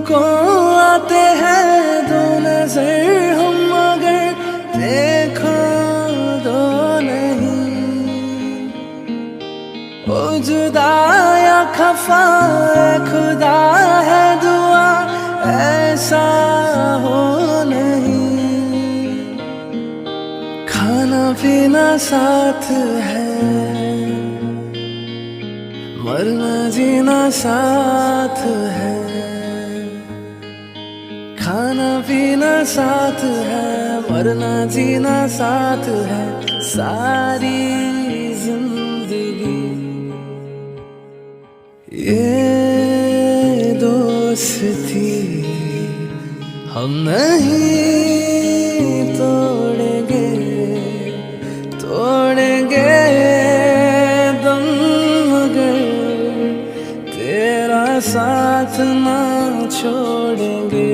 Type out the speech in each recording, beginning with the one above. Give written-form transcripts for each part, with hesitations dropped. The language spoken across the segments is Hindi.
को आते हैं दो नजर हम मगर देखो दो नहीं। ओ जुदा या खफा खुदा है दुआ ऐसा हो नहीं। खाना पीना साथ है मरना जीना साथ है। खाना पीना साथ है मरना जीना साथ है। सारी जिंदगी ये दोस्ती हम नहीं तोड़ेंगे तोड़ेंगे दम मगर तेरा साथ ना छोड़ेंगे।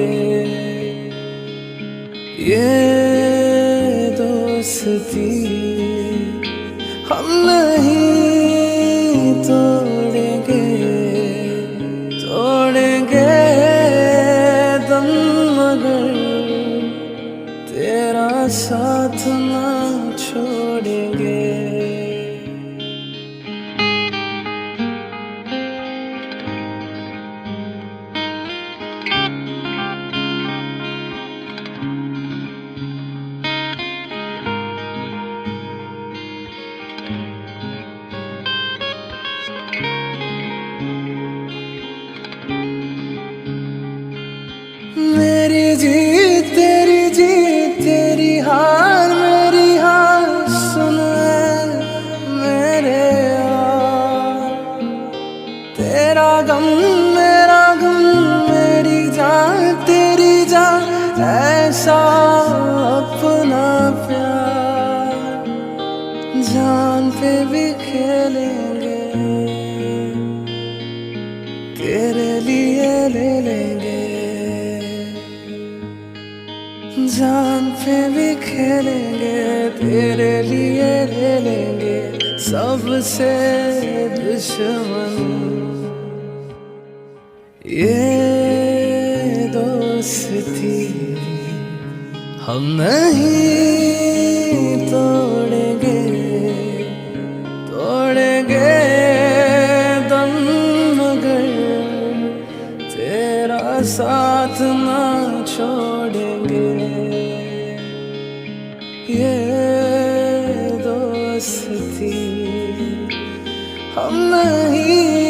ये दोस्ती हम नहीं तोड़ेंगे तोड़ेंगे दम मगर तेरा साथ ना छोड़ेंगे। मेरी जीत तेरी हार मेरी हार सुन मेरे यार। तेरा गम मेरी जान तेरी जान ऐसा अपना प्यार। जान पे भी खेलेंगे तेरे लिए ले लेंगे। जान पे भी खेलेंगे तेरे लिए ले लेंगे। सबसे दुश्मन ये दोस्ती हम नहीं तोड़ेंगे तोड़ेंगे दम मगर तेरा साथ ना छोड़ेंगे। ये दोस्ती हम नहीं